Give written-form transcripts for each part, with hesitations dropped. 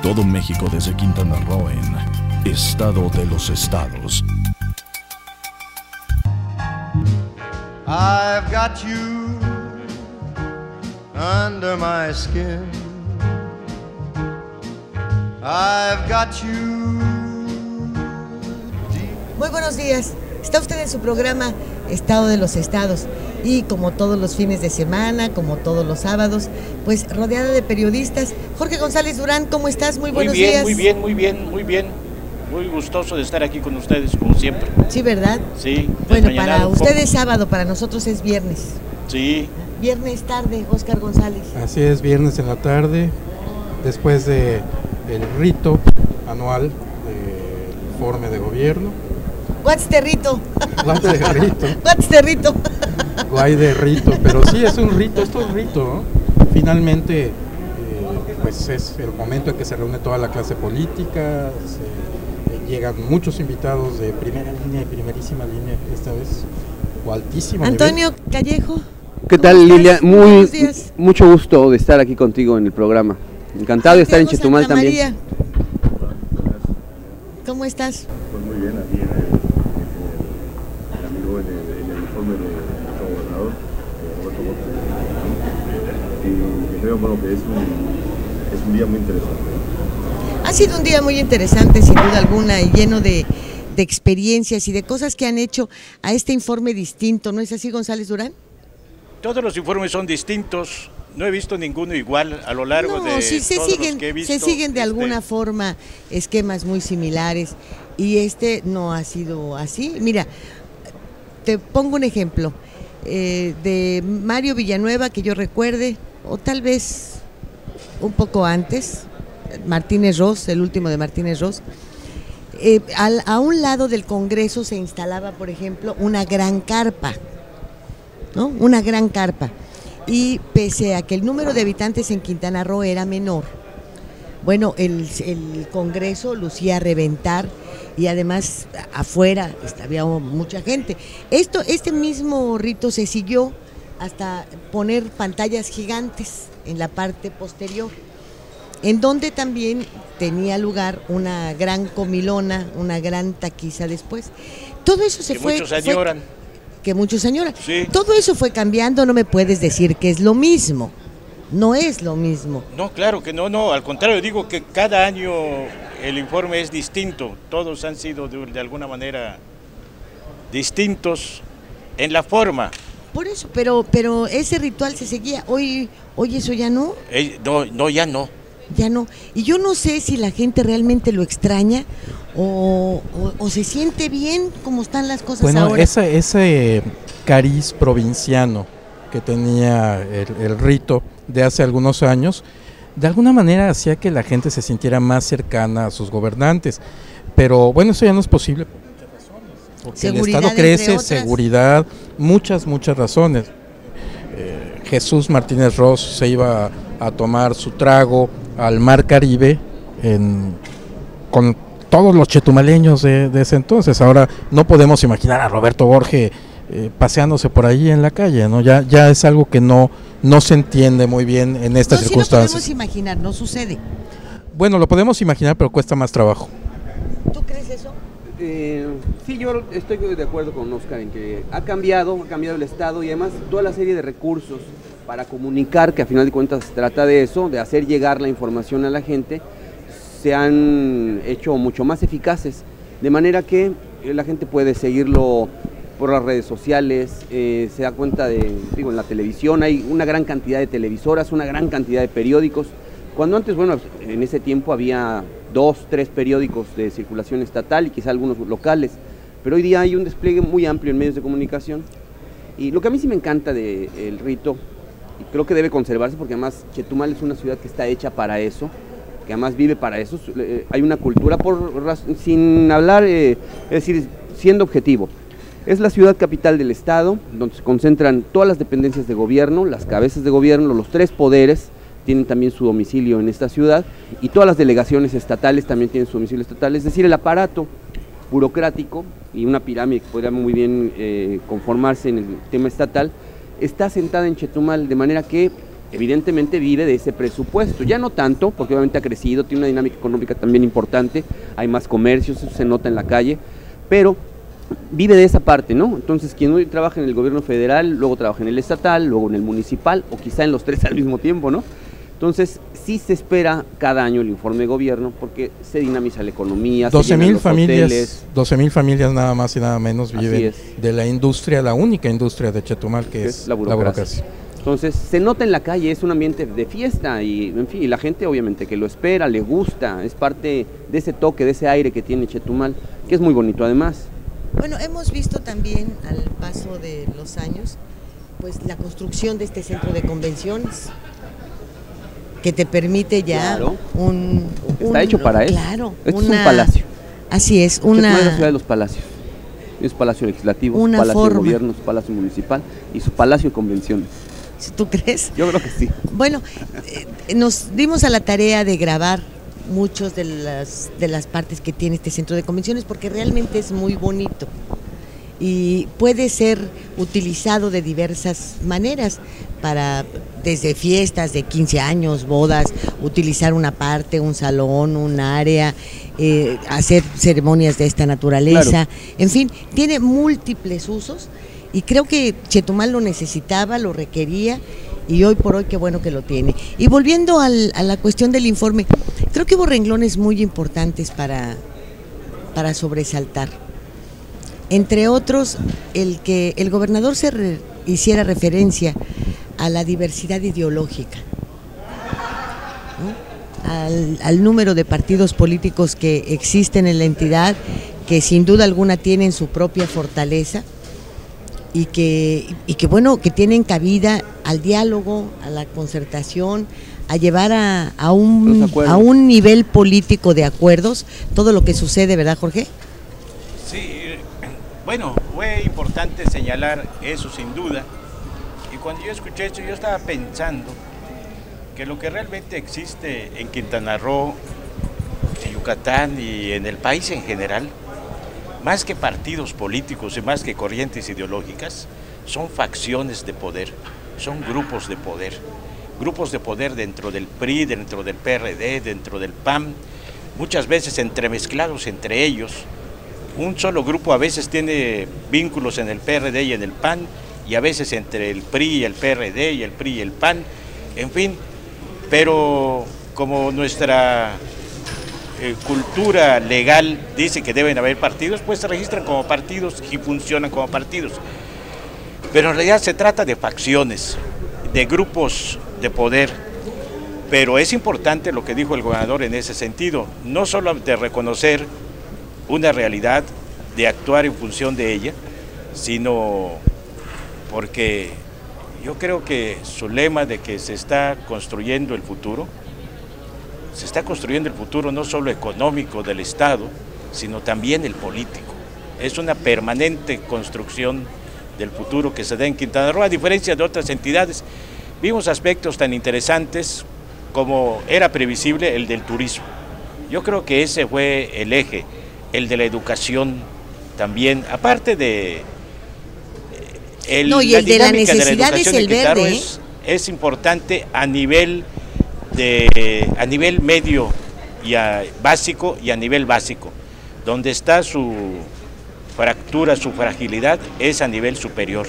todo México desde Quintana Roo en Estado de los Estados. I've got you under my skin. I've got you. Muy buenos días. Está usted en su programa Estado de los Estados y como todos los fines de semana, como todos los sábados, pues rodeada de periodistas. Jorge González Durán, ¿cómo estás? Muy buenos días. Muy bien. Muy gustoso de estar aquí con ustedes, como siempre. Sí, ¿verdad? Sí. Bueno, para usted es sábado, para nosotros es viernes. Sí. Viernes tarde, Óscar González. Así es, viernes en la tarde, después del rito anual del informe de gobierno. What's the rito? What's the rito? What's the rito? Guay de rito, pero sí, es un rito, esto es rito, ¿no? Finalmente, pues es el momento en que se reúne toda la clase política, llegan muchos invitados de primera línea y primerísima línea, esta vez, o altísimo Antonio nivel. Callejo. ¿Qué tal, Lilia? Mucho gusto de estar aquí contigo en el programa. Encantado de estar en Chetumal Santa también. María. ¿Cómo estás? Pues muy bien, aquí el amigo en el informe de nuestro gobernador, Roberto Borges, y creo bueno, que es un día muy interesante. Ha sido un día muy interesante, sin duda alguna, y lleno de experiencias y de cosas que han hecho a este informe distinto, ¿no es así, González Durán? Todos los informes son distintos, no he visto ninguno igual a lo largo de sí, todos los que he visto. Se siguen de alguna forma esquemas muy similares y este no ha sido así. Mira, te pongo un ejemplo de Mario Villanueva, que yo recuerde, o tal vez un poco antes, Martínez Ros, el último de Martínez Ros. A un lado del Congreso se instalaba, por ejemplo, una gran carpa, ¿no? Una gran carpa. Y pese a que el número de habitantes en Quintana Roo era menor, bueno, el Congreso lucía a reventar y además afuera había mucha gente. Este mismo rito se siguió hasta poner pantallas gigantes en la parte posterior, en donde también tenía lugar una gran comilona, una gran taquiza después. Todo eso se fue... Muchos añoran. Que muchos añoran. Sí. Todo eso fue cambiando, no me puedes decir que es lo mismo. No es lo mismo. No, claro que no, al contrario, digo que cada año el informe es distinto. Todos han sido de alguna manera distintos en la forma. Por eso, pero ese ritual se seguía. Hoy eso ya no. Ya no. Ya no. Y yo no sé si la gente realmente lo extraña o se siente bien como están las cosas ahora. Bueno, ese cariz provinciano que tenía el rito de hace algunos años, de alguna manera hacía que la gente se sintiera más cercana a sus gobernantes. Pero bueno, eso ya no es posible por muchas razones. Porque seguridad, el Estado crece, seguridad, muchas razones. Jesús Martínez Ros se iba a tomar su trago al Mar Caribe con todos los chetumaleños de ese entonces. Ahora no podemos imaginar a Roberto Borges paseándose por ahí en la calle, ¿no? Ya es algo que no se entiende muy bien en estas circunstancias. Sí, lo podemos imaginar, no sucede. Bueno, lo podemos imaginar, pero cuesta más trabajo. ¿Tú crees eso? Sí, yo estoy de acuerdo con Óscar en que ha cambiado el Estado y además toda la serie de recursos para comunicar, que a final de cuentas se trata de eso, de hacer llegar la información a la gente, se han hecho mucho más eficaces, de manera que la gente puede seguirlo por las redes sociales, se da cuenta en la televisión hay una gran cantidad de televisoras, una gran cantidad de periódicos, cuando antes, bueno, en ese tiempo había 2, 3 periódicos de circulación estatal y quizá algunos locales, pero hoy día hay un despliegue muy amplio en medios de comunicación. Y lo que a mí sí me encanta del rito, y creo que debe conservarse porque además Chetumal es una ciudad que está hecha para eso, que además vive para eso, hay una cultura, sin hablar, es decir, siendo objetivo. Es la ciudad capital del Estado, donde se concentran todas las dependencias de gobierno, las cabezas de gobierno, los 3 poderes tienen también su domicilio en esta ciudad, y todas las delegaciones estatales también tienen su domicilio estatal, es decir, el aparato burocrático y una pirámide que podría muy bien conformarse en el tema estatal, está sentada en Chetumal, de manera que evidentemente vive de ese presupuesto, ya no tanto, porque obviamente ha crecido, tiene una dinámica económica también importante, hay más comercios, eso se nota en la calle, pero vive de esa parte, ¿no? Entonces, quien hoy trabaja en el gobierno federal, luego trabaja en el estatal, luego en el municipal, o quizá en los tres al mismo tiempo, ¿no? Entonces, sí se espera cada año el informe de gobierno, porque se dinamiza la economía, 12,000 familias, 12,000 familias nada más y nada menos viven de la industria, la única industria de Chetumal, que es la burocracia. Entonces, se nota en la calle, es un ambiente de fiesta y, en fin, y la gente obviamente que lo espera, le gusta, es parte de ese toque, de ese aire que tiene Chetumal, que es muy bonito además. Bueno, hemos visto también al paso de los años, pues la construcción de este centro de convenciones, que te permite ya está hecho para eso. Claro, es un palacio. Así es, Chetumal es la ciudad de los palacios. Es palacio legislativo, su palacio de gobierno, su palacio municipal y su palacio de convenciones. ¿Tú crees? Yo creo que sí. Bueno, nos dimos a la tarea de grabar muchos de las partes que tiene este centro de convenciones, porque realmente es muy bonito y puede ser utilizado de diversas maneras, desde fiestas de 15 años, bodas, utilizar una parte, un salón, un área, hacer ceremonias de esta naturaleza, claro. En fin, tiene múltiples usos y creo que Chetumal lo necesitaba, lo requería, y hoy por hoy qué bueno que lo tiene. Y volviendo a la cuestión del informe, creo que hubo renglones muy importantes para sobresaltar. Entre otros, el que el gobernador hiciera referencia a la diversidad ideológica, ¿no? Al número de partidos políticos que existen en la entidad, que sin duda alguna tienen su propia fortaleza y que bueno, que tienen cabida al diálogo, a la concertación, a llevar a un nivel político de acuerdos todo lo que sucede, ¿verdad, Jorge? Sí, bueno, fue importante señalar eso sin duda, y cuando yo escuché esto yo estaba pensando que lo que realmente existe en Quintana Roo, en Yucatán y en el país en general, más que partidos políticos y más que corrientes ideológicas, son facciones de poder, son grupos de poder dentro del PRI, dentro del PRD, dentro del PAN, muchas veces entremezclados entre ellos. Un solo grupo a veces tiene vínculos en el PRD y en el PAN, y a veces entre el PRI y el PRD y el PRI y el PAN, en fin, pero como nuestra cultura legal dice que deben haber partidos, pues se registran como partidos y funcionan como partidos. Pero en realidad se trata de facciones, de grupos de poder, pero es importante lo que dijo el gobernador en ese sentido, no solo de reconocer una realidad, de actuar en función de ella, sino porque yo creo que su lema de que se está construyendo el futuro, se está construyendo el futuro no solo económico del Estado, sino también el político. Es una permanente construcción del futuro que se da en Quintana Roo, a diferencia de otras entidades. Vimos aspectos tan interesantes como era previsible el del turismo. Yo creo que ese fue el eje, el de la educación también, aparte de el de la necesidad es el verde. Es importante a nivel medio y básico y a nivel básico. Donde está su fractura, su fragilidad es a nivel superior.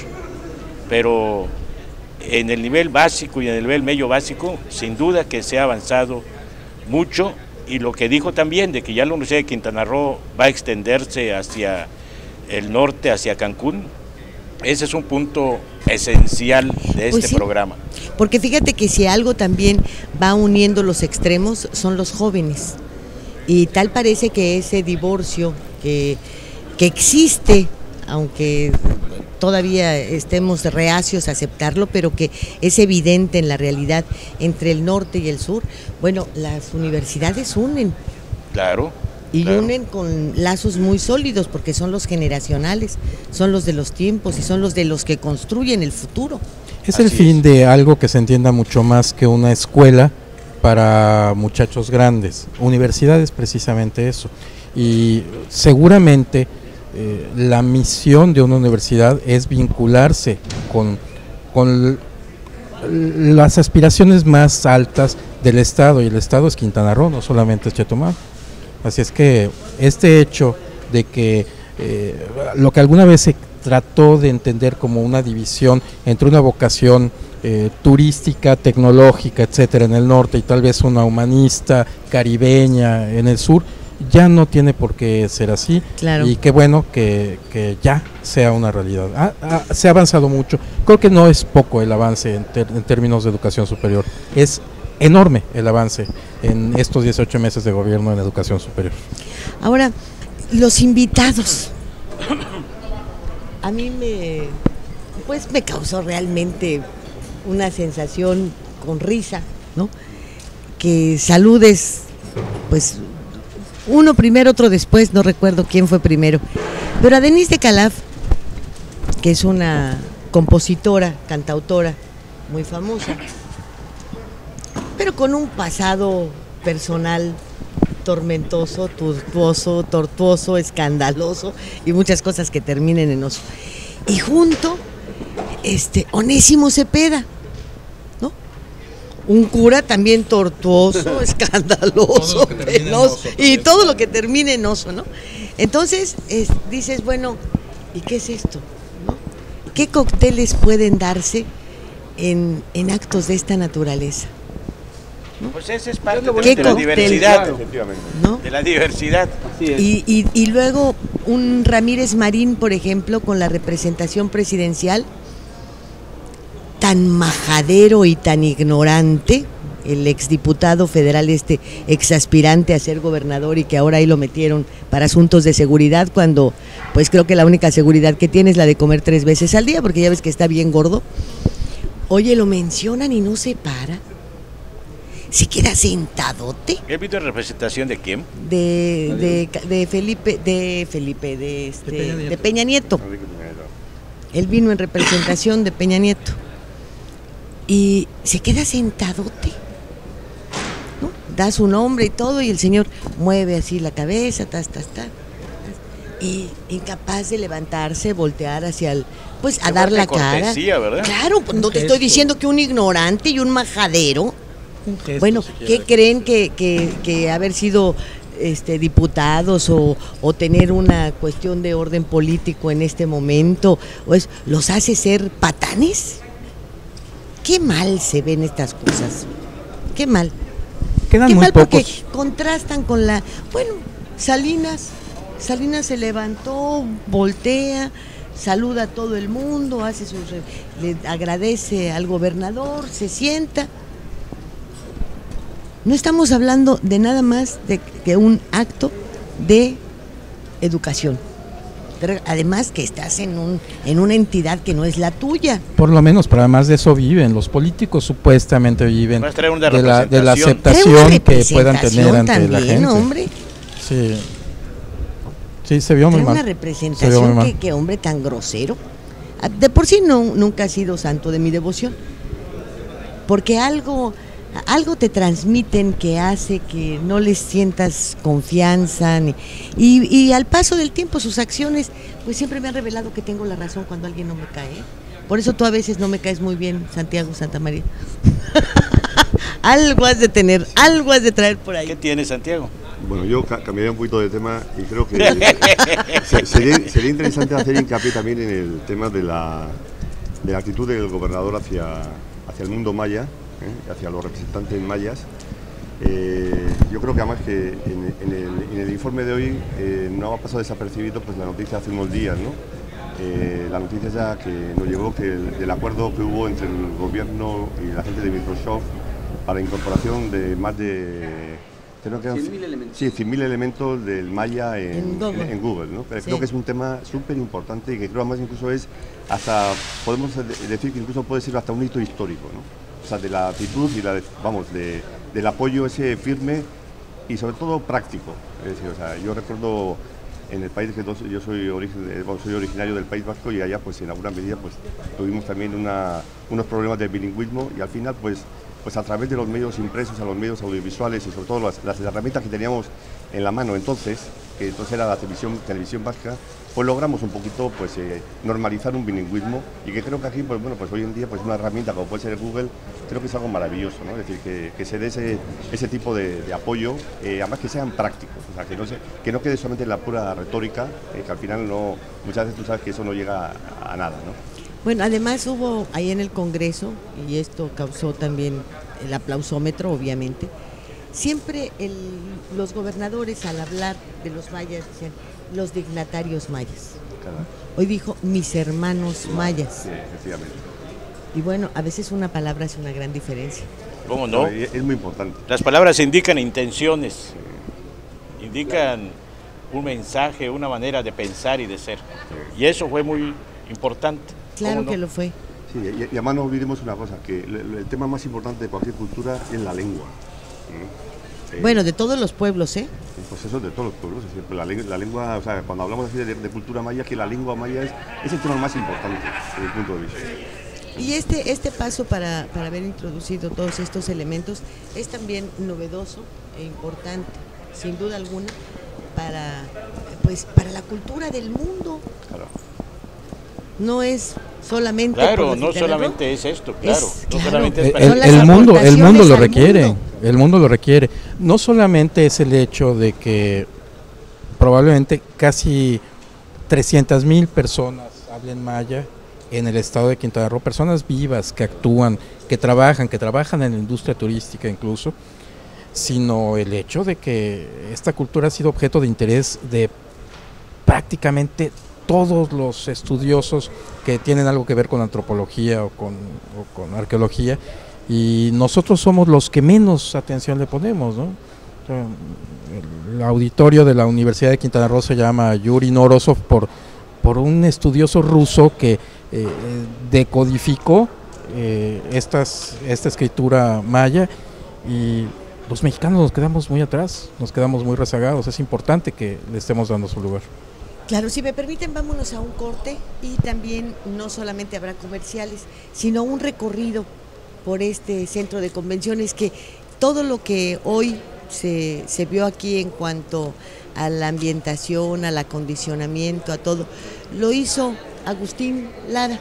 Pero en el nivel básico y en el nivel medio básico, sin duda que se ha avanzado mucho, y lo que dijo también de que ya la Universidad de Quintana Roo va a extenderse hacia el norte, hacia Cancún, ese es un punto esencial de este programa. Porque fíjate que si algo también va uniendo los extremos son los jóvenes, y tal parece que ese divorcio que existe, aunque todavía estemos reacios a aceptarlo, pero que es evidente en la realidad entre el norte y el sur. Bueno, las universidades unen. Claro. Y unen con lazos muy sólidos, porque son los generacionales, son los de los tiempos y son los de los que construyen el futuro. Es el fin de algo que se entienda mucho más que una escuela para muchachos grandes. Universidad es precisamente eso. Y seguramente la misión de una universidad es vincularse con las aspiraciones más altas del Estado, y el Estado es Quintana Roo, no solamente es Chetumal. Así es que este hecho de que lo que alguna vez se trató de entender como una división entre una vocación turística, tecnológica, etcétera, en el norte, y tal vez una humanista, caribeña en el sur, ya no tiene por qué ser así. Claro. Y qué bueno que ya sea una realidad. Se ha avanzado mucho. Creo que no es poco el avance en términos de educación superior. Es enorme el avance en estos 18 meses de gobierno en educación superior. Ahora, los invitados. A mí me causó realmente una sensación con risa, ¿no? Que saludes, pues, uno primero, otro después, no recuerdo quién fue primero. Pero a Denise de Calaf, que es una compositora, cantautora muy famosa, pero con un pasado personal tormentoso, tortuoso, escandaloso y muchas cosas que terminen en oso. Y junto, Onésimo Cepeda, ¿no? Un cura también tortuoso, escandaloso, penoso, y todo lo que termine en oso, ¿no? Entonces, dices, bueno, ¿y qué es esto? ¿No? ¿Qué cócteles pueden darse en actos de esta naturaleza? Pues esa es parte ¿Qué de la diversidad, claro, ¿no? de la diversidad. Y luego un Ramírez Marín, por ejemplo, con la representación presidencial, tan majadero y tan ignorante, el exdiputado federal, exaspirante a ser gobernador, y que ahora ahí lo metieron para asuntos de seguridad, cuando pues creo que la única seguridad que tiene es la de comer 3 veces al día, porque ya ves que está bien gordo. Oye, lo mencionan y no se para. Se queda sentadote. ¿He visto representación de quién? De Peña Nieto. Él vino en representación de Peña Nieto. Y se queda sentadote, ¿no? Da su nombre y todo, y el señor mueve así la cabeza, y incapaz de levantarse, voltear hacia el, pues a dar la cara. ¿Verdad? Claro, pues no te estoy diciendo que un ignorante y un majadero. Bueno, ¿qué creen que haber sido diputados o tener una cuestión de orden político en este momento los hace ser patanes? Qué mal se ven estas cosas. Qué mal. Quedan Qué muy mal pocos. porque contrastan con Salinas se levantó, voltea, saluda a todo el mundo, le agradece al gobernador, se sienta. No estamos hablando de nada más que un acto de educación. Además que estás en una entidad que no es la tuya. Por lo menos, pero además de eso viven. Los políticos supuestamente viven de la aceptación que puedan tener ante también, la gente. Hombre. Sí, se vio muy mal. Una representación que hombre tan grosero. De por sí nunca ha sido santo de mi devoción. Porque algo te transmiten que hace que no les sientas confianza, y al paso del tiempo sus acciones pues siempre me han revelado que tengo la razón cuando alguien no me cae. Por eso tú a veces no me caes muy bien, Santiago Santamaría. Algo has de tener, algo has de traer por ahí. ¿Qué tiene, Santiago? Bueno, yo cambiaría un poquito de tema y creo que sería interesante hacer hincapié también en el tema de la actitud del gobernador hacia el mundo maya, hacia los representantes mayas. Yo creo que además que en el informe de hoy no ha pasado desapercibido pues la noticia hace unos días, ¿no? La noticia ya que nos llegó del acuerdo que hubo entre el gobierno y la gente de Microsoft para la incorporación de más de 100.000 elementos. Sí, 100.000 elementos del maya en Google, ¿no? Pero creo que es un tema súper importante y que creo además incluso hasta podemos decir que incluso puede ser hasta un hito histórico, ¿no? O sea, de la actitud y del apoyo ese firme y sobre todo práctico. Es decir, o sea, yo recuerdo en el país que yo soy originario del País Vasco, y allá pues en alguna medida pues tuvimos también unos problemas de bilingüismo, y al final pues a través de los medios impresos, a los medios audiovisuales y sobre todo las herramientas que teníamos en la mano entonces, que entonces era la televisión vasca, pues logramos un poquito pues normalizar un bilingüismo, y que creo que aquí pues bueno, pues hoy en día pues una herramienta como puede ser Google, creo que es algo maravilloso, ¿no? Es decir, que se dé ese tipo de apoyo, además que sean prácticos, o sea, que no quede solamente en la pura retórica, que al final muchas veces tú sabes que eso no llega a nada, ¿no? Bueno, además hubo ahí en el Congreso, y esto causó también el aplausómetro, obviamente, siempre los gobernadores al hablar de los mayas decían los dignatarios mayas. Claro. Hoy dijo mis hermanos mayas. Sí, efectivamente. Y bueno, a veces una palabra hace una gran diferencia. ¿Cómo no? Es muy importante. Las palabras indican intenciones, indican un mensaje, una manera de pensar y de ser. Y eso fue muy importante. Claro no? que lo fue. Sí, y además no olvidemos una cosa, que el tema más importante de cualquier cultura es la lengua. Bueno, de todos los pueblos, ¿eh? Pues eso de todos los pueblos, es decir, la lengua, o sea, cuando hablamos así de cultura maya, que la lengua maya es el tema más importante desde mi punto de vista. Y este paso para haber introducido todos estos elementos es también novedoso e importante, sin duda alguna, para la cultura del mundo. Claro. No es solamente claro, por no solamente es esto, claro, no solamente es para el mundo lo requiere, el mundo lo requiere. No solamente es el hecho de que probablemente casi 300,000 personas hablen maya en el estado de Quintana Roo, personas vivas que actúan, que trabajan en la industria turística incluso, sino el hecho de que esta cultura ha sido objeto de interés de prácticamente todos los estudiosos que tienen algo que ver con antropología o con arqueología, y nosotros somos los que menos atención le ponemos, ¿no? O sea, el auditorio de la Universidad de Quintana Roo se llama Yuri Norosov por un estudioso ruso que decodificó esta escritura maya, y los mexicanos nos quedamos muy atrás, nos quedamos muy rezagados. Es importante que le estemos dando su lugar. Claro, si me permiten, vámonos a un corte, y también no solamente habrá comerciales, sino un recorrido por este centro de convenciones, que todo lo que hoy se vio aquí en cuanto a la ambientación, al acondicionamiento, a todo, lo hizo Agustín Lara,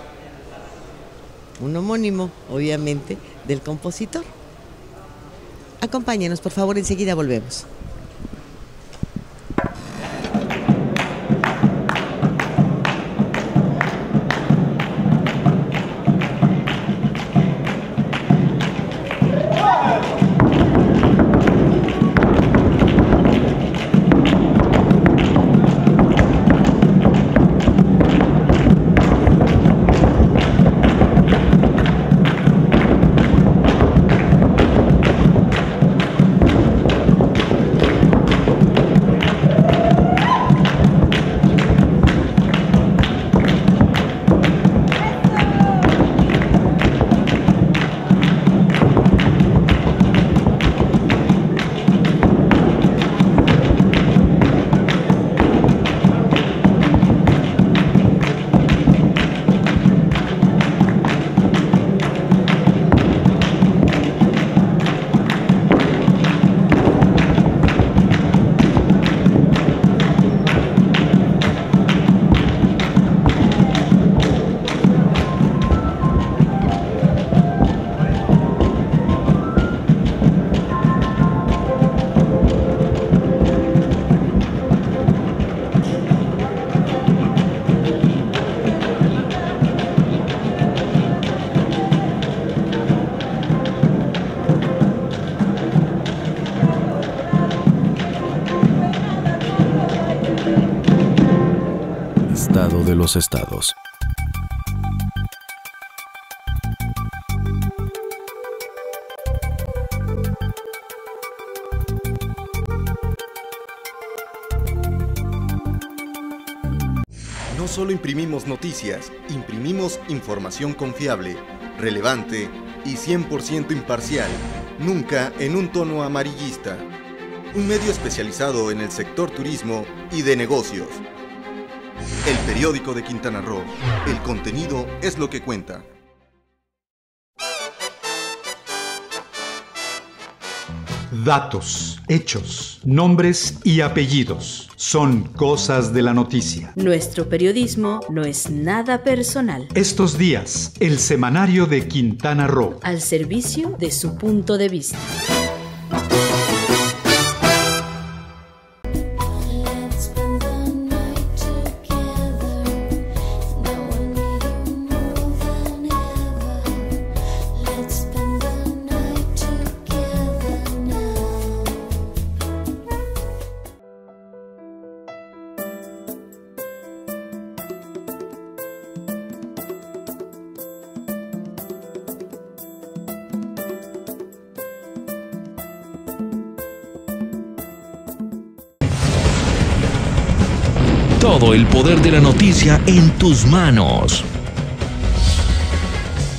un homónimo, obviamente, del compositor. Acompáñenos, por favor, enseguida volvemos. De los estados. No solo imprimimos noticias, imprimimos información confiable, relevante y 100% imparcial, nunca en un tono amarillista. Un medio especializado en el sector turismo y de negocios. El periódico de Quintana Roo. El contenido es lo que cuenta. Datos, hechos, nombres y apellidos son cosas de la noticia. Nuestro periodismo no es nada personal. Estos días, el semanario de Quintana Roo. Al servicio de su punto de vista. Todo el poder de la noticia en tus manos.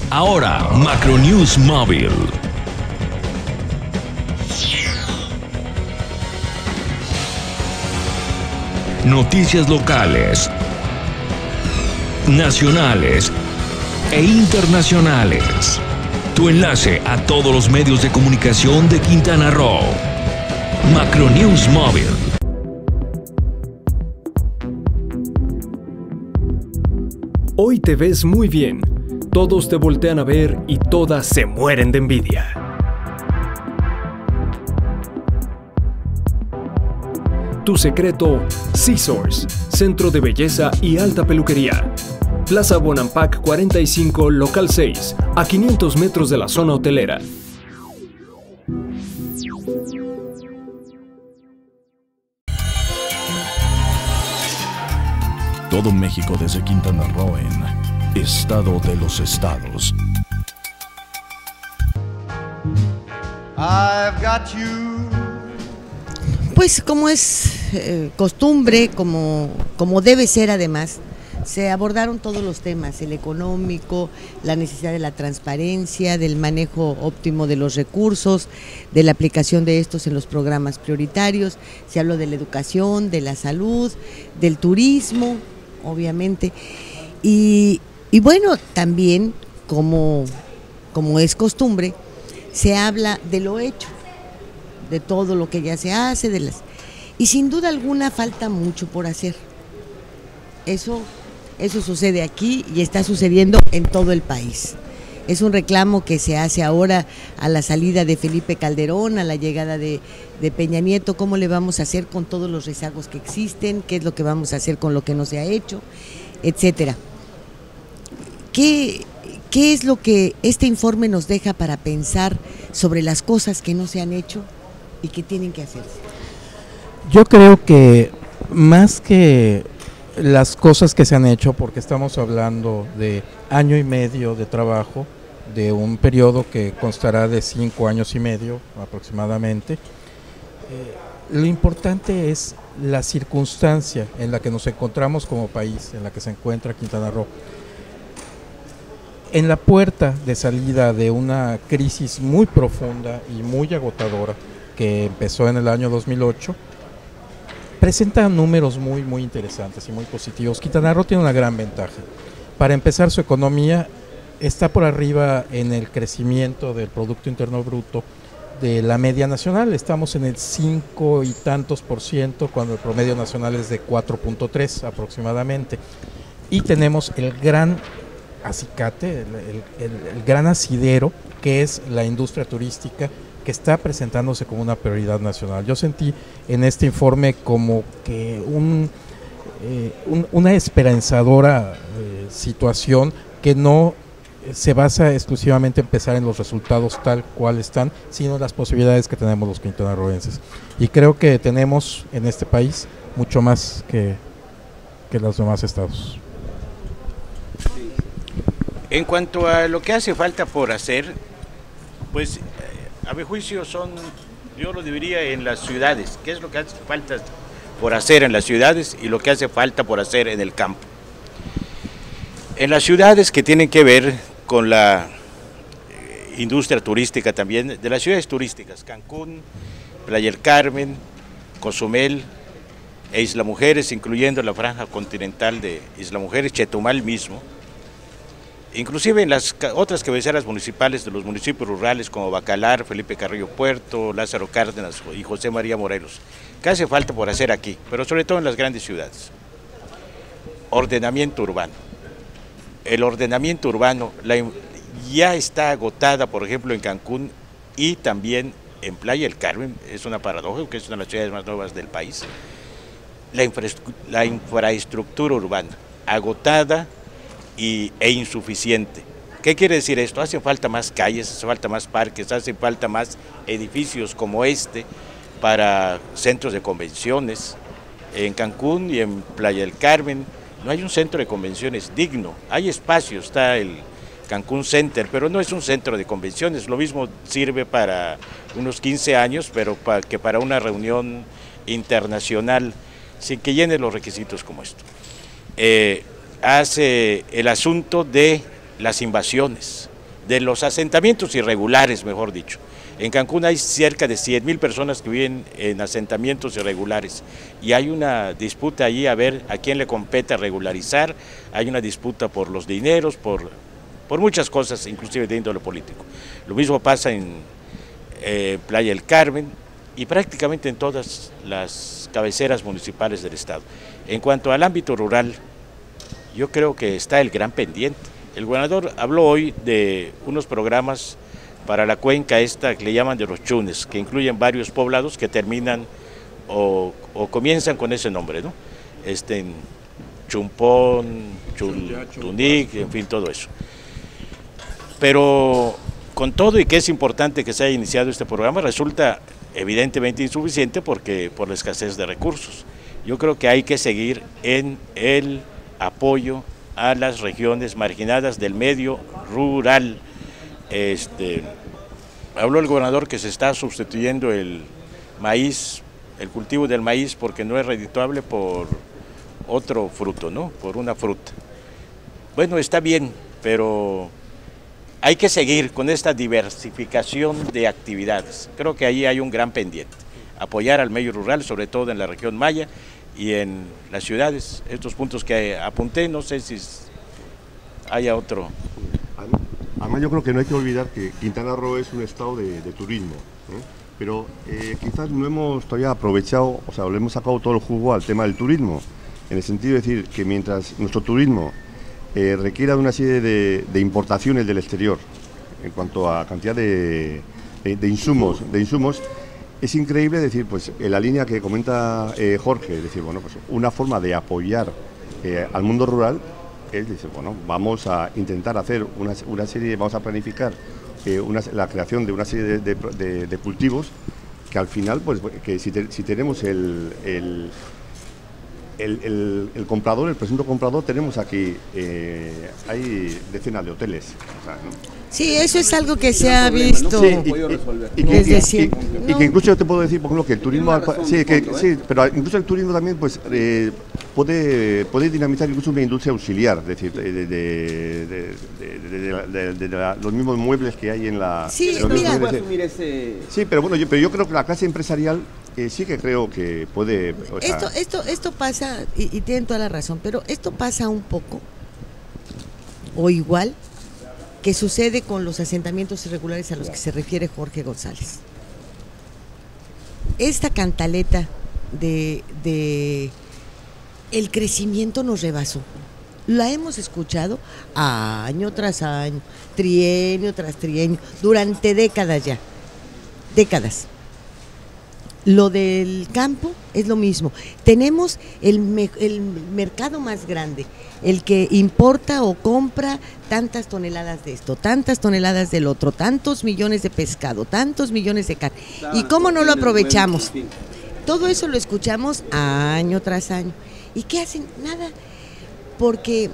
Ahora, Macronews Móvil. Noticias locales, nacionales e internacionales. Tu enlace a todos los medios de comunicación de Quintana Roo. Macronews Móvil. Hoy te ves muy bien, todos te voltean a ver y todas se mueren de envidia. Tu secreto, Scissors, centro de belleza y alta peluquería. Plaza Bonampak 45, local 6, a 500 metros de la zona hotelera. Todo México desde Quintana Roo en Estado de los Estados. I've got you. Pues como es costumbre, como debe ser además, se abordaron todos los temas, el económico, la necesidad de la transparencia, del manejo óptimo de los recursos, de la aplicación de estos en los programas prioritarios, se habló de la educación, de la salud, del turismo, obviamente, y bueno, también como es costumbre, se habla de lo hecho, de todo lo que ya se hace, y sin duda alguna falta mucho por hacer. Eso sucede aquí y está sucediendo en todo el país. Es un reclamo que se hace ahora a la salida de Felipe Calderón, a la llegada de Peña Nieto, cómo le vamos a hacer con todos los rezagos que existen, qué es lo que vamos a hacer con lo que no se ha hecho, etcétera. ¿Qué es lo que este informe nos deja para pensar sobre las cosas que no se han hecho y que tienen que hacerse? Yo creo que más que las cosas que se han hecho, porque estamos hablando de año y medio de trabajo, de un periodo que constará de 5 años y medio aproximadamente, lo importante es la circunstancia en la que nos encontramos como país, en la que se encuentra Quintana Roo. En la puerta de salida de una crisis muy profunda y muy agotadora que empezó en el año 2008, presenta números muy interesantes y muy positivos. Quintana Roo tiene una gran ventaja. Para empezar, su economía está por arriba en el crecimiento del Producto Interno Bruto de la media nacional. Estamos en el 5 y tantos %, cuando el promedio nacional es de 4.3 aproximadamente. Y tenemos el gran acicate, el gran asidero, que es la industria turística, que está presentándose como una prioridad nacional. Yo sentí en este informe como que una esperanzadora situación que no se basa exclusivamente en pensar en los resultados tal cual están, sino en las posibilidades que tenemos los quintanarroenses. Y creo que tenemos en este país mucho más que los demás estados. En cuanto a lo que hace falta por hacer, pues a mi juicio yo lo dividiría en las ciudades. ¿Qué es lo que hace falta por hacer en las ciudades y lo que hace falta por hacer en el campo? En las ciudades, que tienen que ver con la industria turística también, de las ciudades turísticas, Cancún, Playa del Carmen, Cozumel e Isla Mujeres, incluyendo la franja continental de Isla Mujeres, Chetumal mismo, inclusive en las otras cabeceras municipales de los municipios rurales como Bacalar, Felipe Carrillo Puerto, Lázaro Cárdenas y José María Morelos. ¿Qué hace falta por hacer aquí? Pero sobre todo en las grandes ciudades. Ordenamiento urbano. El ordenamiento urbano ya está agotada, por ejemplo, en Cancún y también en Playa del Carmen. Es una paradoja, porque es una de las ciudades más nuevas del país. La infraestructura urbana, agotada e insuficiente. ¿Qué quiere decir esto? Hace falta más calles, hace falta más parques, hace falta más edificios como este para centros de convenciones. En Cancún y en Playa del Carmen no hay un centro de convenciones digno. Hay espacios, está el Cancún Center, pero no es un centro de convenciones. Lo mismo sirve para unos 15 años, pero que para una reunión internacional sin que llene los requisitos como esto. Hace el asunto de las invasiones, de los asentamientos irregulares, mejor dicho. En Cancún hay cerca de 100,000 personas que viven en asentamientos irregulares y hay una disputa allí a ver a quién le compete regularizar, hay una disputa por los dineros, por muchas cosas, inclusive de índole político. Lo mismo pasa en Playa del Carmen y prácticamente en todas las cabeceras municipales del estado. En cuanto al ámbito rural, yo creo que está el gran pendiente. El gobernador habló hoy de unos programas para la cuenca esta que le llaman de los Chunes, que incluyen varios poblados que terminan o comienzan con ese nombre, ¿no? En Chumpón, Tunic, en fin, todo eso. Pero con todo y que es importante que se haya iniciado este programa, resulta evidentemente insuficiente por la escasez de recursos. Yo creo que hay que seguir en el apoyo a las regiones marginadas del medio rural. Habló el gobernador que se está sustituyendo el maíz, el cultivo del maíz, porque no es redituable por otro fruto, ¿no? Por una fruta. Bueno, está bien, pero hay que seguir con esta diversificación de actividades. Creo que ahí hay un gran pendiente. Apoyar al medio rural, sobre todo en la región maya y en las ciudades. Estos puntos que apunté, no sé si haya otro. Además, yo creo que no hay que olvidar que Quintana Roo es un estado de turismo, pero quizás no hemos todavía aprovechado, o sea, le hemos sacado todo el jugo al tema del turismo, en el sentido de decir que mientras nuestro turismo requiera de una serie de importaciones del exterior, en cuanto a cantidad de insumos, es increíble decir, pues en la línea que comenta Jorge, decir, bueno, pues una forma de apoyar al mundo rural es decir, bueno, vamos a intentar hacer una serie, vamos a planificar la creación de una serie de cultivos que al final, pues que si tenemos el comprador, el presunto comprador, tenemos aquí, hay decenas de hoteles. O sea, ¿no? Sí, eso es algo que se ha visto desde siempre. Y que incluso yo te puedo decir, por ejemplo, que el turismo, sí, pero incluso el turismo también pues puede dinamizar incluso una industria auxiliar, es decir, de los mismos muebles que hay en la... Sí, mira. Sí, pero bueno, yo creo que la clase empresarial sí que creo que puede... O sea, esto pasa, y tienen toda la razón, pero esto pasa un poco, o igual, que sucede con los asentamientos irregulares a los que se refiere Jorge González. Esta cantaleta de el crecimiento nos rebasó. La hemos escuchado año tras año, trienio tras trienio, durante décadas ya. Décadas. Lo del campo es lo mismo. Tenemos el mercado más grande, el que importa o compra tantas toneladas de esto, tantas toneladas del otro, tantos millones de pescado, tantos millones de carne. ¿Y cómo no lo aprovechamos? Todo eso lo escuchamos año tras año. ¿Y qué hacen? Nada. Porque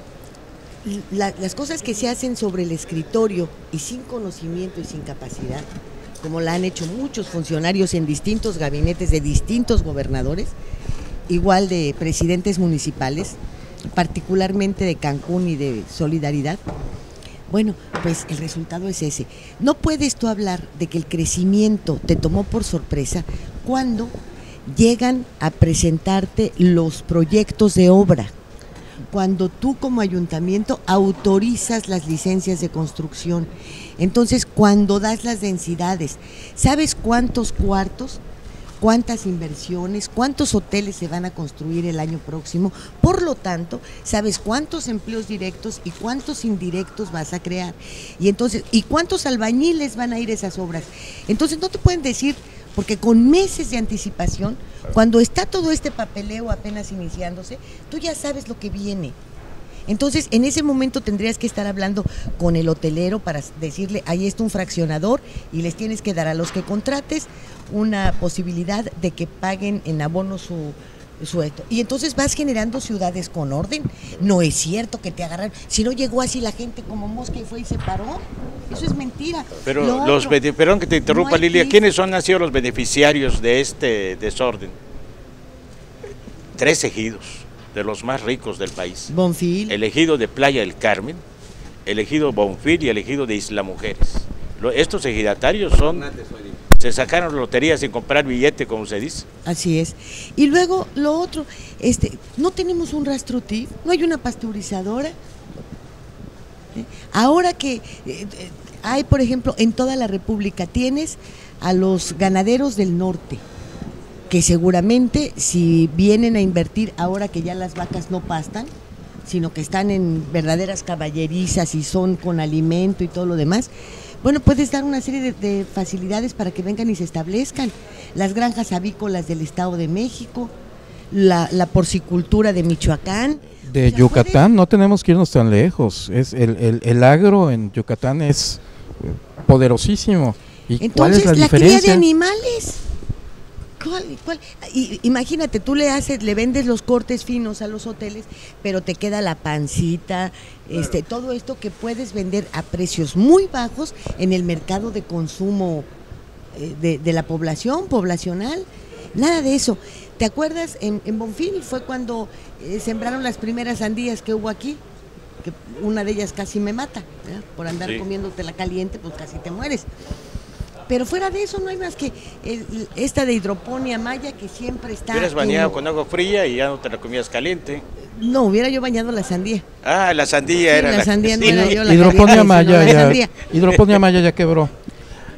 las cosas que se hacen sobre el escritorio y sin conocimiento y sin capacidad, como la han hecho muchos funcionarios en distintos gabinetes de distintos gobernadores, igual de presidentes municipales, particularmente de Cancún y de Solidaridad. Bueno, pues el resultado es ese. No puedes tú hablar de que el crecimiento te tomó por sorpresa cuando llegan a presentarte los proyectos de obra, cuando tú como ayuntamiento autorizas las licencias de construcción. Entonces, cuando das las densidades, ¿sabes cuántos cuartos, cuántas inversiones, cuántos hoteles se van a construir el año próximo? Por lo tanto, sabes cuántos empleos directos y cuántos indirectos vas a crear. Y entonces, ¿y cuántos albañiles van a ir a esas obras? Entonces, no te pueden decir, porque con meses de anticipación, cuando está todo este papeleo apenas iniciándose, tú ya sabes lo que viene. Entonces, en ese momento tendrías que estar hablando con el hotelero para decirle, ahí está un fraccionador y les tienes que dar a los que contrates una posibilidad de que paguen en abono su esto. Y entonces vas generando ciudades con orden. No es cierto que te agarraron. Si no llegó así la gente como mosca y fue y se paró. Eso es mentira. Pero perdón que te interrumpa, no Lilia, ¿quiénes han sido los beneficiarios de este desorden? 3 ejidos, de los más ricos del país. Bonfil. El ejido de Playa del Carmen, el ejido Bonfil y el ejido de Isla Mujeres. Estos ejidatarios se sacaron lotería sin comprar billete, como se dice. Así es. Y luego lo otro, no tenemos un rastro TIF, no hay una pasteurizadora. Ahora que hay, por ejemplo, en toda la República, tienes a los ganaderos del norte, que seguramente si vienen a invertir ahora que ya las vacas no pastan, sino que están en verdaderas caballerizas y son con alimento y todo lo demás, bueno, puedes dar una serie de facilidades para que vengan y se establezcan. Las granjas avícolas del Estado de México, la porcicultura de Michoacán. De Yucatán, no tenemos que irnos tan lejos. El agro en Yucatán es poderosísimo. ¿Y entonces, cuál es la diferencia? Cría de animales. ¿Cuál? Imagínate, tú le vendes los cortes finos a los hoteles, pero te queda la pancita, claro. Todo esto que puedes vender a precios muy bajos en el mercado de consumo de la poblacional. Nada de eso. ¿Te acuerdas? En Bonfil fue cuando sembraron las primeras sandías que hubo aquí, que una de ellas casi me mata, ¿verdad? Por andar comiéndotela caliente, pues casi te mueres. Pero fuera de eso no hay más que esta de hidroponía maya que siempre está... Hubieras bañado con agua fría y ya no te la comías caliente. No, hubiera yo bañado la sandía. Ah, la sandía era la sandía no era yo la hidroponía maya hidroponía maya ya quebró.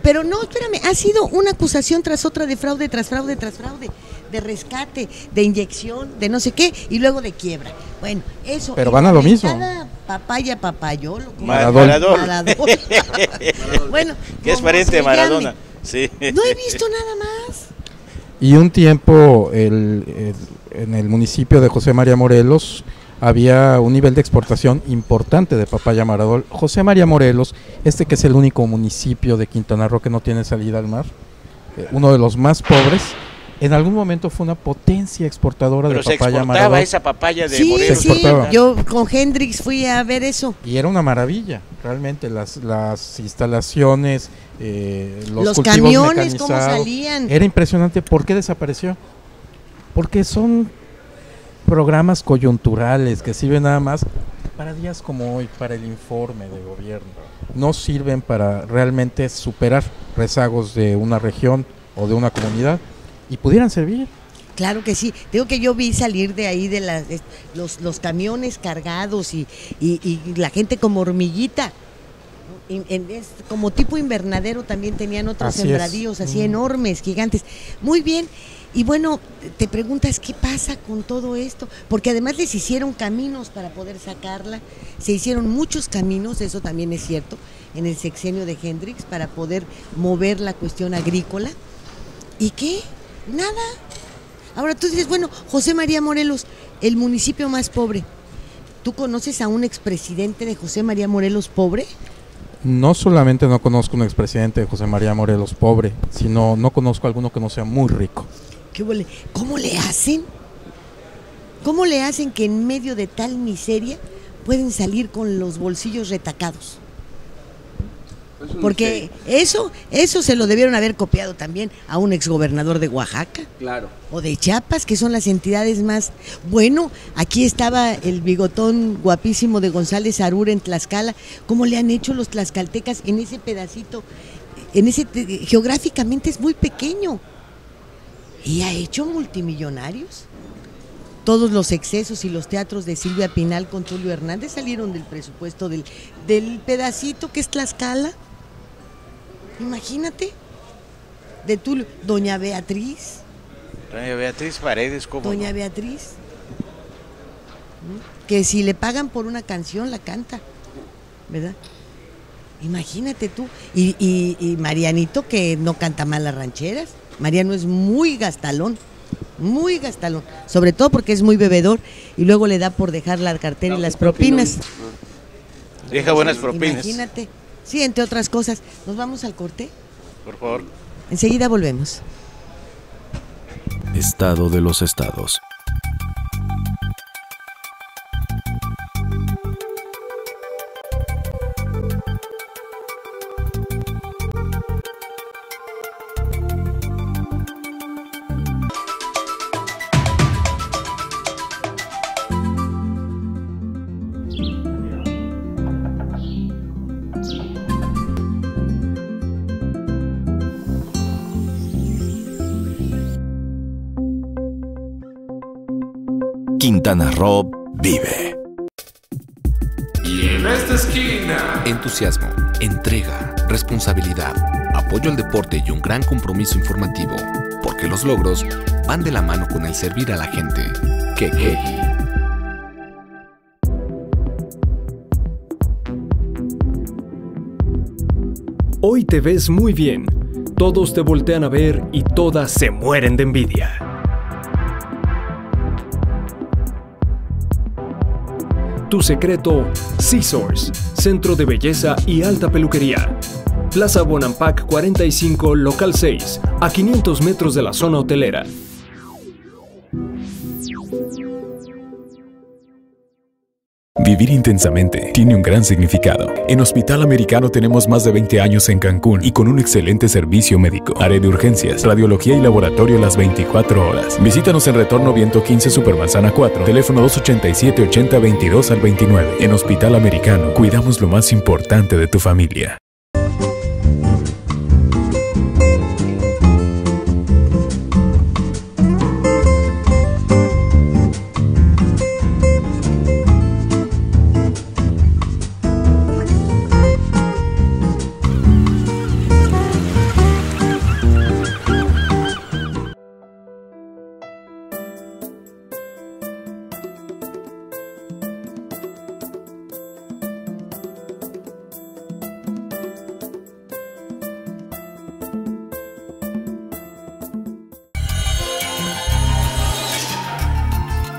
Pero no, espérame, ha sido una acusación tras otra de fraude, tras fraude, tras fraude, de rescate, de inyección, de no sé qué, y luego de quiebra. Bueno, eso... Pero van a lo mismo. Cada papayolo. Maradol. Bueno, que es pariente de Maradona. Sí. No he visto nada más. Y un tiempo en el municipio de José María Morelos había un nivel de exportación importante de papaya Maradol. José María Morelos, que es el único municipio de Quintana Roo que no tiene salida al mar, uno de los más pobres, en algún momento fue una potencia exportadora de papaya Maradol. Pero se exportaba esa papaya de Morelos. Sí, yo con Hendrix fui a ver eso. Y era una maravilla, realmente, las instalaciones, los camiones, cómo salían. Era impresionante. ¿Por qué desapareció? Porque son programas coyunturales que sirven nada más para días como hoy, para el informe de gobierno. No sirven para realmente superar rezagos de una región o de una comunidad, y pudieran servir. Claro que sí. Digo que yo vi salir de ahí de los camiones cargados y la gente como hormiguita. Como tipo invernadero también tenían otros sembradíos así enormes, gigantes. Muy bien. Y bueno, te preguntas qué pasa con todo esto, porque además les hicieron caminos para poder sacarla, se hicieron muchos caminos, eso también es cierto, en el sexenio de Hendrix para poder mover la cuestión agrícola. ¿Y qué? Nada. Ahora tú dices, bueno, José María Morelos, el municipio más pobre. ¿Tú conoces a un expresidente de José María Morelos pobre? No solamente no conozco un expresidente de José María Morelos pobre, sino no conozco a alguno que no sea muy rico. ¿Cómo le hacen? ¿Cómo le hacen que en medio de tal miseria pueden salir con los bolsillos retacados? Porque eso se lo debieron haber copiado también a un exgobernador de Oaxaca. Claro. O de Chiapas, que son las entidades más... Bueno, aquí estaba el bigotón guapísimo de González Arura en Tlaxcala. ¿Cómo le han hecho los tlaxcaltecas en ese pedacito? Geográficamente es muy pequeño. Y ha hecho multimillonarios. todos los excesos y los teatros de Silvia Pinal con Tulio Hernández salieron del presupuesto del pedacito que es Tlaxcala. Imagínate, de Tulio, Doña Beatriz. Doña Beatriz Paredes, ¿cómo? Doña no? Beatriz, que si le pagan por una canción la canta, ¿verdad? Imagínate tú. Y Marianito, que no canta mal las rancheras. Mariano es muy gastalón, sobre todo porque es muy bebedor y luego le da por dejar la cartera y las propinas. Deja buenas propinas. Imagínate, sí, entre otras cosas. ¿Nos vamos al corte? Por favor. Enseguida volvemos. Estado de los estados. Quintana Roo vive. Y en esta esquina, entusiasmo, entrega, responsabilidad, apoyo al deporte y un gran compromiso informativo, porque los logros van de la mano con el servir a la gente. ¿Qué? Hoy te ves muy bien. Todos te voltean a ver y todas se mueren de envidia. Tu secreto, C-Source, Centro de Belleza y Alta Peluquería. Plaza Bonampak 45, Local 6, a 500 metros de la zona hotelera. Vivir intensamente tiene un gran significado. En Hospital Americano tenemos más de 20 años en Cancún y con un excelente servicio médico. Área de urgencias, radiología y laboratorio las 24 horas. Visítanos en Retorno Viento 15 Supermanzana 4, teléfono 287-8022 al 29. En Hospital Americano, cuidamos lo más importante de tu familia.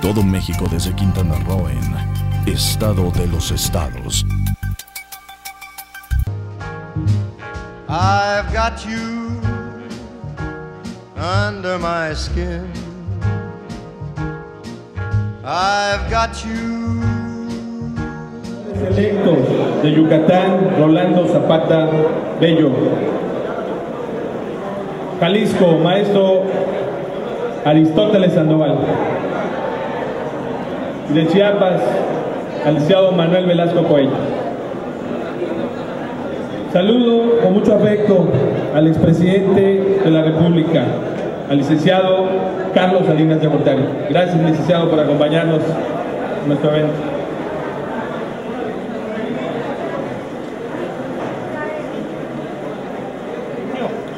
Todo México desde Quintana Roo en Estado de los Estados. I've got you under my skin. I've got you. Electos de Yucatán, Rolando Zapata Bello. Jalisco, maestro Aristóteles Sandoval. De Chiapas, al licenciado Manuel Velasco Coello. Saludo con mucho afecto al expresidente de la República, al licenciado Carlos Salinas de Gortari. Gracias, licenciado, por acompañarnos en nuestro evento.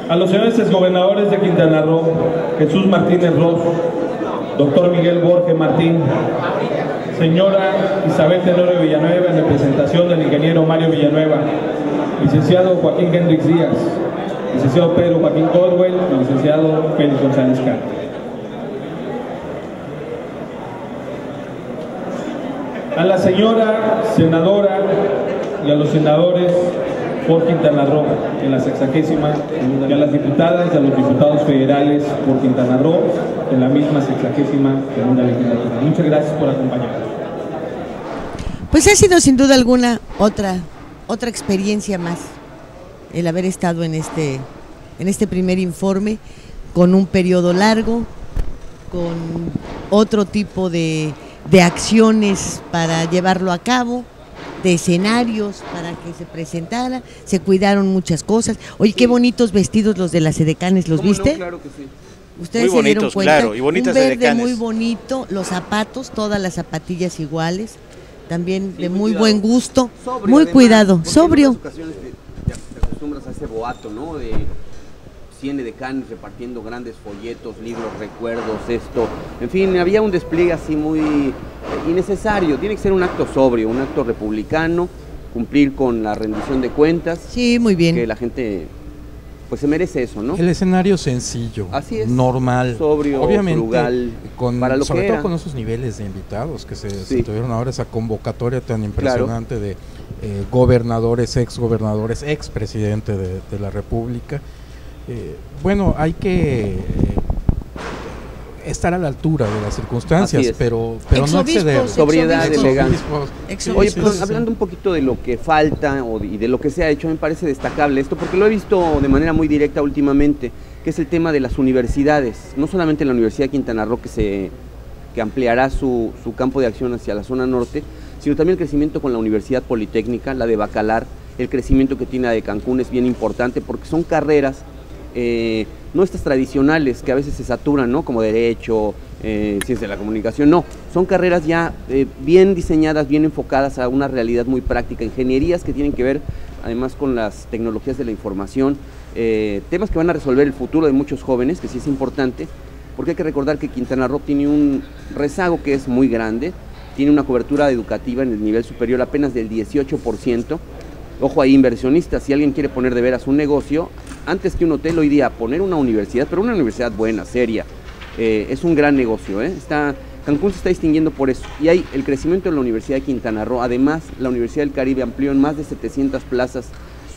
A los señores exgobernadores de Quintana Roo, Jesús Martínez Ros, doctor Miguel Borges Martín, señora Isabel Tenorio Villanueva, en representación del ingeniero Mario Villanueva, licenciado Joaquín Hendrix Díaz, licenciado Pedro Joaquín Caldwell y licenciado Félix González Cano. A la señora senadora y a los senadores por Quintana Roo en la 60ª, y a las diputadas y a los diputados federales por Quintana Roo en la misma 60ª segunda legislatura. Muchas gracias por acompañarnos. Pues ha sido sin duda alguna otra experiencia más el haber estado en este primer informe, con un periodo largo, con otro tipo de acciones para llevarlo a cabo, de escenarios para que se presentara, se cuidaron muchas cosas. Oye, qué bonitos vestidos los de las edecanes, ¿los viste? No, claro que sí. Ustedes muy se dieron bonitos, cuenta, claro, y bonitas un verde edecanes. muy bonito, los zapatos, todas las zapatillas iguales, también Sí, de muy muy cuidado. buen gusto, Sobrio, muy además, cuidado, porque sobrio. En otras ocasiones te acostumbras a ese boato, ¿no? De 100 edecanes repartiendo grandes folletos, libros, recuerdos, esto. En fin, había un despliegue así muy innecesario. Tiene que ser un acto sobrio, un acto republicano, cumplir con la rendición de cuentas. Sí, muy bien. Que la gente pues se merece eso, ¿no? El escenario sencillo, Así es. normal, Sobrio, obviamente, frugal, para lo sobre que todo era. con esos niveles de invitados que se tuvieron ahora, esa convocatoria tan impresionante de gobernadores, exgobernadores, expresidente de la República. Bueno, hay que estar a la altura de las circunstancias, pero no exceder. Sobriedad, elegancia. Oye, Sí, pero sí, hablando un poquito de lo que falta y de lo que se ha hecho, me parece destacable esto, porque lo he visto de manera muy directa últimamente, que es el tema de las universidades. No solamente la Universidad de Quintana Roo, que ampliará su campo de acción hacia la zona norte, sino también el crecimiento con la Universidad Politécnica, la de Bacalar. El crecimiento que tiene la de Cancún es bien importante, porque son carreras no estas tradicionales que a veces se saturan, ¿no? Como derecho, ciencia de la comunicación, no, son carreras ya bien diseñadas, bien enfocadas a una realidad muy práctica, ingenierías que tienen que ver además con las tecnologías de la información, temas que van a resolver el futuro de muchos jóvenes, que sí es importante, porque hay que recordar que Quintana Roo tiene un rezago que es muy grande, tiene una cobertura educativa en el nivel superior apenas del 18%. Ojo ahí, inversionistas, si alguien quiere poner de veras un negocio, antes que un hotel hoy día poner una universidad, pero una universidad buena, seria, es un gran negocio. Cancún se está distinguiendo por eso, y hay el crecimiento de la Universidad de Quintana Roo. Además, la Universidad del Caribe amplió en más de 700 plazas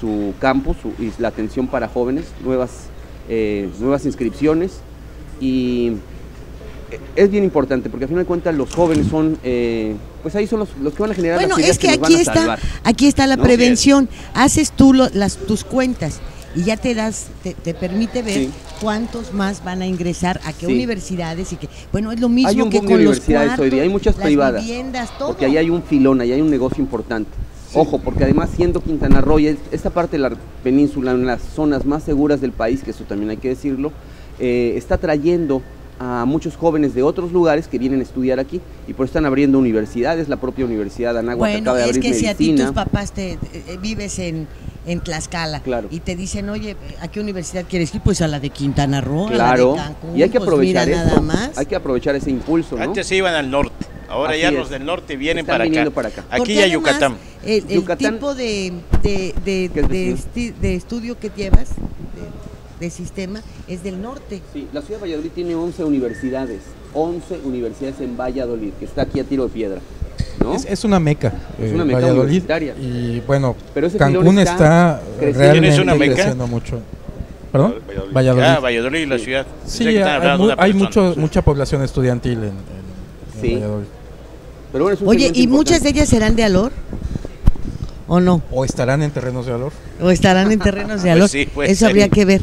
su campus y la atención para jóvenes, nuevas inscripciones, y es bien importante, porque al final de cuentas los jóvenes son, pues ahí son los que van a generar las ideas que nos van a salvar. Aquí está la ¿no? prevención, haces tú tus cuentas y ya te permite ver cuántos más van a ingresar a qué universidades, y que, bueno, es lo mismo hay un que boom de con los universidades cuartos, hoy día, hay muchas las privadas, viviendas, todo. porque ahí hay un filón, ahí hay un negocio importante. Ojo, porque además siendo Quintana Roo, esta parte de la península, en las zonas más seguras del país, que eso también hay que decirlo, está trayendo a muchos jóvenes de otros lugares que vienen a estudiar aquí, y por eso están abriendo universidades. La propia Universidad de Anáhuac acaba de abrir medicina. Bueno, es que si a ti tus papás vives en Tlaxcala, claro, y te dicen, oye, ¿a qué universidad quieres ir? Pues a la de Quintana Roo, claro, a la de Cancún, y hay que aprovechar pues mira, eso, nada más. hay que aprovechar ese impulso, ¿no? Antes se iban al norte, ahora Así ya es. los del norte vienen Están viniendo para para acá. Aquí a Yucatán. El Yucatán, tipo de estudio que llevas, de sistema, es del norte. Sí, la ciudad de Valladolid tiene 11 universidades en Valladolid, que está aquí a tiro de piedra, ¿no? Es una meca, es una meca Valladolid, universitaria. y bueno, pero ese Cancún está realmente creciendo mucho. ¿Perdón? Valladolid. Valladolid, la ciudad. Sí, hay mucha población estudiantil en Valladolid. Pero bueno, oye, ¿y muchas de ellas serán de Alor? ¿O no? ¿O estarán en terrenos de Alor? ¿O estarán en terrenos de Alor? Pues sí, eso habría que ver.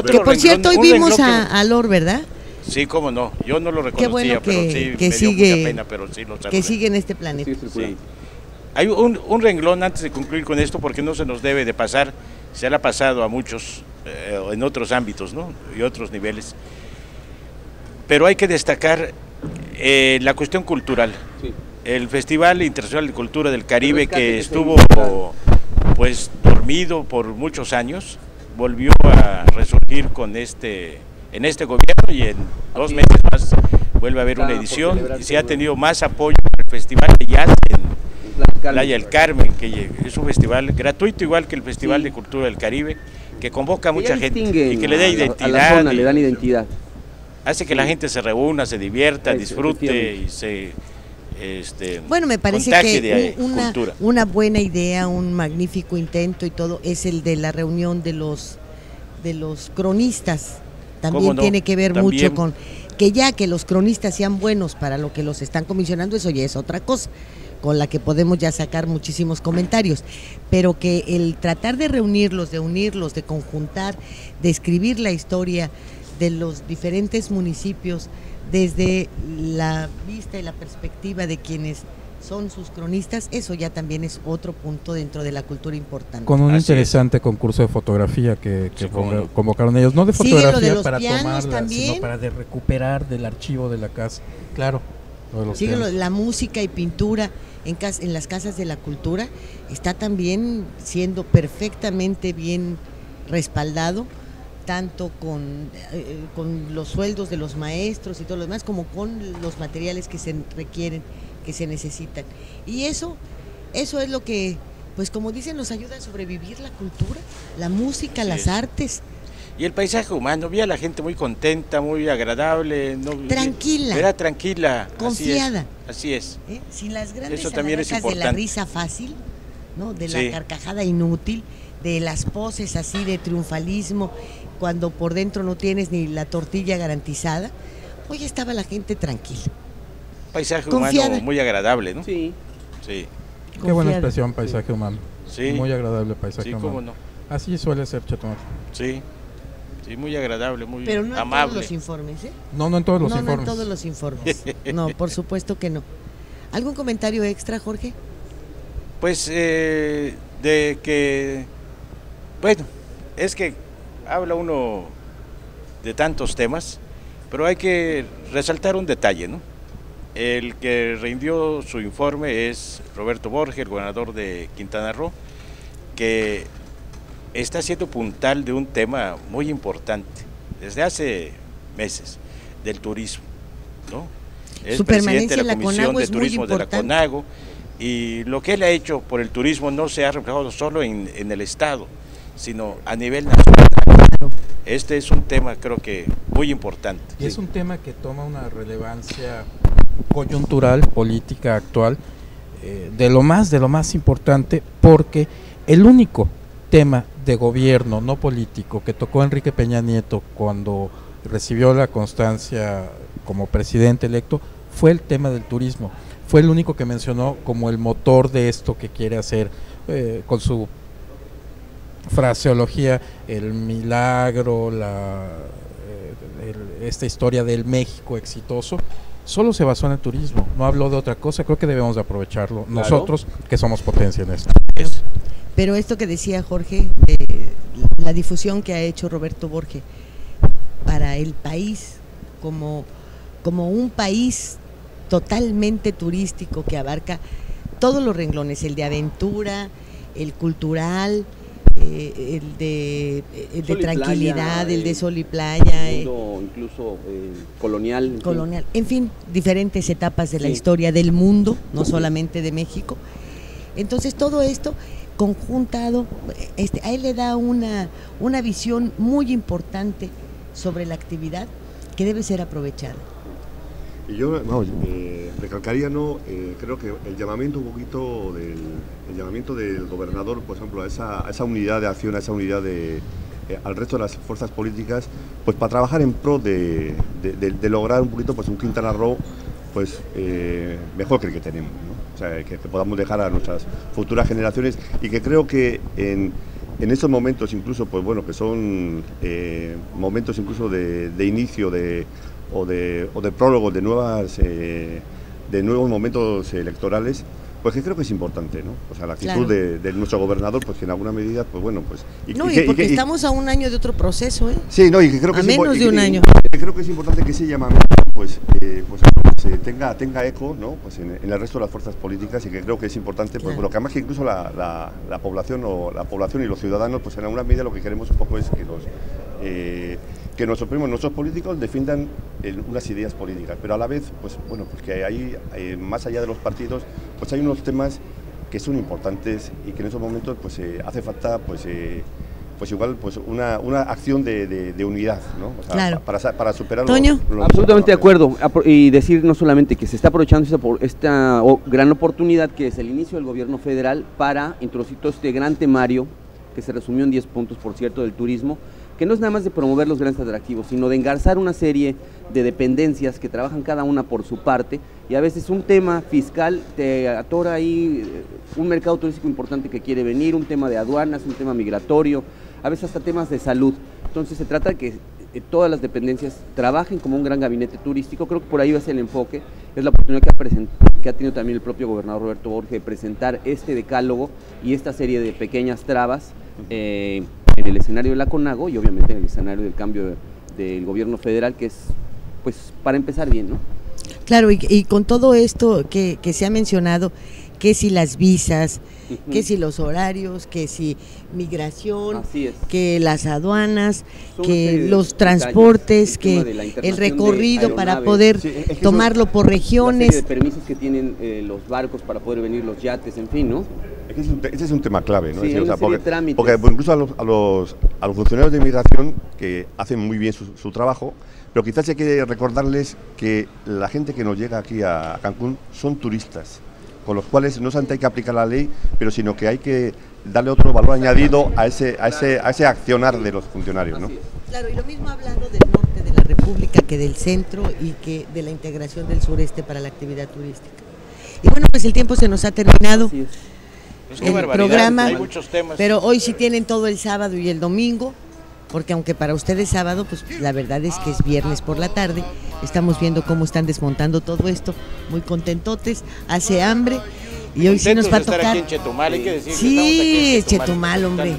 Que por cierto, hoy vimos a Alor, ¿verdad? Sí, cómo no. Yo no lo reconocía, qué bueno pero sí que me dio sigue, mucha pena, pero sí lo saludé. que sigue en este planeta. Sí. Hay un renglón antes de concluir con esto, porque no se nos debe de pasar, se le ha pasado a muchos en otros ámbitos, ¿no? Y otros niveles. Pero hay que destacar la cuestión cultural. Sí. El Festival Internacional de Cultura del Caribe, que estuvo pues dormido por muchos años, volvió a resurgir en este gobierno, y en 2 meses más vuelve a haber una edición, y se ha tenido más apoyo para el Festival de Jazz en Playa del Carmen, que es un festival gratuito, igual que el Festival de Cultura del Caribe, que convoca a mucha gente y que le da identidad. A la zona, le dan identidad. Hace que la gente se reúna, se divierta, disfrute y se bueno, me parece que una buena idea, un magnífico intento y todo, es el de la reunión de los cronistas. También tiene que ver mucho con que ya que los cronistas sean buenos para lo que los están comisionando, eso ya es otra cosa, con la que podemos ya sacar muchísimos comentarios, pero que el tratar de reunirlos, de unirlos, de conjuntar, de escribir la historia de los diferentes municipios desde la vista y la perspectiva de quienes son sus cronistas, eso ya también es otro punto dentro de la cultura importante. Con un interesante concurso de fotografía que Sí, convocaron ellos, no de Sigue lo fotografía de los para pianos tomarla, también. sino para recuperar del archivo de la casa. Claro, lo de los Sigue pianos. la música y pintura en las casas de la cultura, está también siendo perfectamente bien respaldado, tanto con los sueldos de los maestros y todo lo demás, como con los materiales que se requieren, que se necesitan. Y eso es lo que, pues como dicen, nos ayuda a sobrevivir la cultura, la música, las artes. Y el paisaje humano, vi a la gente muy contenta, muy agradable. Tranquila. Era tranquila. Confiada. Así es. Sin las grandes Eso también es alharacas de la importante. risa fácil, ¿no? De la carcajada inútil, de las poses así de triunfalismo, cuando por dentro no tienes ni la tortilla garantizada. Hoy estaba la gente tranquila. Paisaje Confiada. humano muy agradable, ¿no? Sí. Sí. Qué buena expresión, paisaje humano. Sí. Muy agradable paisaje Sí, humano. cómo no. Así suele ser, Chetumal. Sí. Sí, muy agradable, muy Pero no amable. en todos los informes, ¿eh? No en todos los No informes. en todos los informes. No, por supuesto que no. ¿Algún comentario extra, Jorge? Pues de que, bueno, es que habla uno de tantos temas, pero hay que resaltar un detalle, ¿no? El que rindió su informe es Roberto Borge, el gobernador de Quintana Roo, que está siendo puntal de un tema muy importante desde hace meses, del turismo, ¿no? Es Su presidente permanencia de en la la Comisión CONAGO de es muy Turismo de la importante. CONAGO, y lo que él ha hecho por el turismo no se ha reflejado solo en el Estado, sino a nivel nacional. Este es un tema, creo que, muy importante. Y es un tema que toma una relevancia coyuntural, política actual, de lo más importante, porque el único tema de gobierno, no político, que tocó Enrique Peña Nieto cuando recibió la constancia como presidente electo, fue el tema del turismo. Fue el único que mencionó como el motor de esto que quiere hacer, con su fraseología, el milagro, esta historia del México exitoso. Solo se basó en el turismo, no habló de otra cosa. Creo que debemos de aprovecharlo, Claro. nosotros que somos potencia en esto. Pero esto que decía Jorge, de la difusión que ha hecho Roberto Borge para el país, como un país totalmente turístico que abarca todos los renglones, el de aventura, el cultural, el de tranquilidad, playa, el de sol y playa, incluso colonial. en fin, diferentes etapas de la historia del mundo, no solamente de México. Entonces todo esto conjuntado, a él le da una visión muy importante sobre la actividad que debe ser aprovechada. Y yo, vamos, recalcaría, creo que el llamamiento un poquito del gobernador, por ejemplo, a esa unidad de acción, a esa unidad al resto de las fuerzas políticas, pues para trabajar en pro de lograr un poquito pues un Quintana Roo pues mejor que el que tenemos, ¿no? O sea, que podamos dejar a nuestras futuras generaciones, y que creo que en estos momentos incluso, pues bueno, que son momentos incluso de inicio o de prólogo de nuevos momentos electorales, pues que creo que es importante, ¿no? O sea, la actitud de nuestro gobernador, pues que en alguna medida, pues bueno, pues... porque estamos a un año de otro proceso, ¿eh? Sí, no, y que creo que a menos de un año. Creo que es importante que ese llamamiento, tenga eco, ¿no? Pues en el resto de las fuerzas políticas, y que creo que es importante, pues lo que además que incluso la población y los ciudadanos, pues en alguna medida lo que queremos un poco es que nuestros políticos defiendan unas ideas políticas, pero a la vez, pues bueno, pues que ahí, más allá de los partidos, pues hay unos temas que son importantes y que en esos momentos pues hace falta pues igual pues una acción de unidad, ¿no? O sea, para superar ¿Toño? Absolutamente de acuerdo, y decir no solamente que se está aprovechando esta gran oportunidad que es el inicio del gobierno federal para introducir todo este gran temario que se resumió en 10 puntos, por cierto, del turismo, que no es nada más de promover los grandes atractivos, sino de engarzar una serie de dependencias que trabajan cada una por su parte, y a veces un tema fiscal te atora ahí un mercado turístico importante que quiere venir, un tema de aduanas, un tema migratorio, a veces hasta temas de salud. Entonces se trata de que todas las dependencias trabajen como un gran gabinete turístico. Creo que por ahí va a ser el enfoque, es la oportunidad que ha tenido también el propio gobernador Roberto Borge de presentar este decálogo y esta serie de pequeñas trabas en el escenario de la CONAGO y obviamente en el escenario del cambio del gobierno federal, que es, pues, para empezar bien, ¿no? Claro, y con todo esto que se ha mencionado, que si las visas, que si los horarios, que si migración, que las aduanas, que los transportes, que el recorrido para poder tomarlo por regiones. La serie de permisos que tienen los barcos para poder venir los yates, en fin, ¿no? Ese es un tema clave, ¿no? Sí, es decir, porque incluso a los funcionarios de inmigración que hacen muy bien su trabajo, pero quizás hay que recordarles que la gente que nos llega aquí a Cancún son turistas, con los cuales no solamente hay que aplicar la ley, pero sino que hay que darle otro valor añadido a ese accionar de los funcionarios, ¿no? Claro, y lo mismo hablando del norte de la República que del centro y que de la integración del sureste para la actividad turística. Y bueno, pues el tiempo se nos ha terminado. El programa, hay muchos temas. Pero hoy sí tienen todo el sábado y el domingo, porque aunque para ustedes sábado, pues la verdad es que es viernes por la tarde. Estamos viendo cómo están desmontando todo esto, muy contentotes, hace hambre y hoy sí nos va a tocar. Aquí en Chetumal, hay que decir sí, que Chetumal, hombre.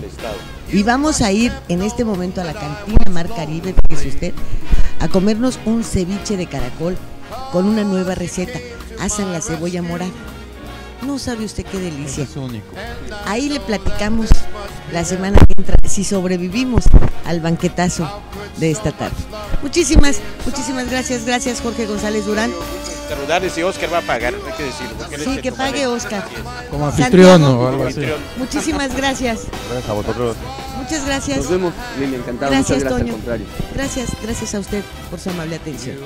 Y vamos a ir en este momento a la cantina Mar Caribe, fíjese usted, a comernos un ceviche de caracol con una nueva receta. Hacen la cebolla morada. No sabe usted qué delicia. Es único. Ahí le platicamos la semana que entra si sobrevivimos al banquetazo de esta tarde. Muchísimas gracias. Gracias, Jorge González Durán. Saludar si Oscar va a pagar, hay que decirlo. Sí, que pague Oscar. Como anfitrión o algo así. Muchísimas gracias. Gracias a vosotros. Muchas gracias. Nos vemos, Lili, encantado. Gracias, Muchas gracias, Toño. al contrario. Gracias a usted por su amable atención.